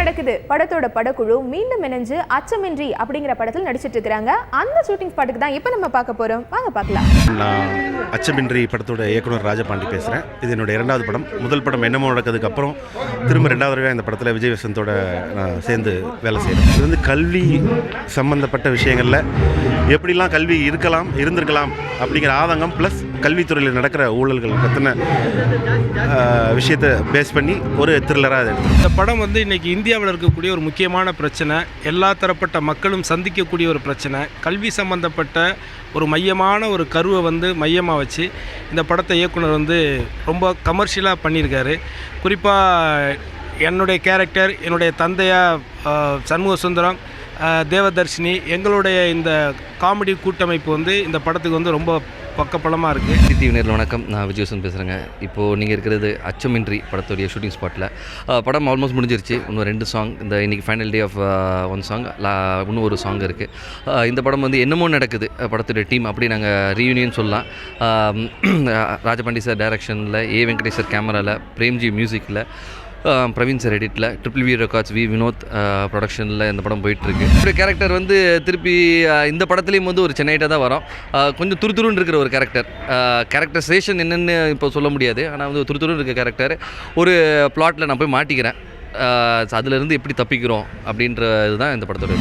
நடக்குது படத்தோட படக்குழு மீண்டும் இணைஞ்சு அச்சமின்றி அப்படிங்கிற படத்தில் நடிச்சிட்டு இருக்காங்க. அந்த ஷூட்டிங் ஸ்பாட்டுக்கு தான் இப்போ நம்ம பார்க்க போறோம். வாங்க பார்க்கலாம். நான் அச்சமின்றி படத்தோட இயக்குனர் ராஜபாண்டி பேசுகிறேன். இது என்னோட 2வது படம். முதல் படம் என்னமோ நடக்கிறதுக்கு அப்புறம் திரும்ப 2வது தடவை இந்த படத்தில் விஜய் வசந்தோட நான் சேர்ந்து வேலை செய்கிறேன். இது வந்து கல்வி சம்பந்தப்பட்ட விஷயங்களில் எப்படிலாம் கல்வி இருந்திருக்கலாம் அப்படிங்கிற ஆதங்கம் ப்ளஸ் கல்வித்துறையில் நடக்கிற ஊழல்கள் பற்றின விஷயத்தை பேஸ் பண்ணி ஒரு த்ரில்லராக எடுத்து. இந்த படம் வந்து இன்றைக்கி இந்தியாவில் இருக்கக்கூடிய ஒரு முக்கியமான பிரச்சனை, எல்லா தரப்பட்ட மக்களும் சந்திக்கக்கூடிய ஒரு பிரச்சனை, கல்வி சம்பந்தப்பட்ட ஒரு மையமான ஒரு கருவை வந்து மையமாக வச்சு இந்த படத்தை இயக்குனர் வந்து ரொம்ப கமர்ஷியலாக பண்ணியிருக்காரு. குறிப்பாக என்னுடைய கேரக்டர், என்னுடைய தந்தையா சண்முக சுந்தரம், தேவதர்ஷினி, எங்களுடைய இந்த காமெடி கூட்டமைப்பு வந்து இந்த படத்துக்கு வந்து ரொம்ப பக்கப்பலமாக இருக்குது. டிவி நேரில் வணக்கம், நான் விஜய் வசந்த் பேசுகிறேங்க. இப்போது நீங்கள் இருக்கிறது அச்சமின்றி படத்துடைய ஷூட்டிங் ஸ்பாட்டில். படம் ஆல்மோஸ்ட் முடிஞ்சிருச்சு. இன்னும் 2 சாங், இந்த இன்றைக்கி ஃபைனல் டே ஆஃப் 1 சாங், இன்னும் ஒரு சாங் இருக்குது. இந்த படம் வந்து என்னமோ நடக்குது படத்துடைய டீம் அப்படி நாங்கள் ரீயூனியன் சொல்லலாம். ராஜபாண்டி சார் டைரக்ஷனில், வெங்கடேஷ் சார் கேமராவில், பிரேம்ஜி மியூசிக்கில், பிரவீன் சார் எடிட்டில், ட்ரிபிள் வி ரெக்கார்ட்ஸ், வினோத் ப்ரொடக்ஷனில் இந்த படம் போயிட்டுருக்கு. இப்படி கேரக்டர் வந்து திருப்பி இந்த படத்துலேயும் வந்து ஒரு சென்னைட்டாக தான் வரும். கொஞ்சம் துருதுருன்னு இருக்கிற ஒரு கேரக்டரைசேஷன் என்னென்னு இப்போ சொல்ல முடியாது. ஆனால் வந்து துருதுருன்னு இருக்க கேரக்டர் ஒரு பிளாட்டில் நான் போய் மாட்டிக்கிறேன். அதிலேருந்து எப்படி தப்பிக்கிறோம் அப்படின்ற இதுதான் இந்த படத்தோட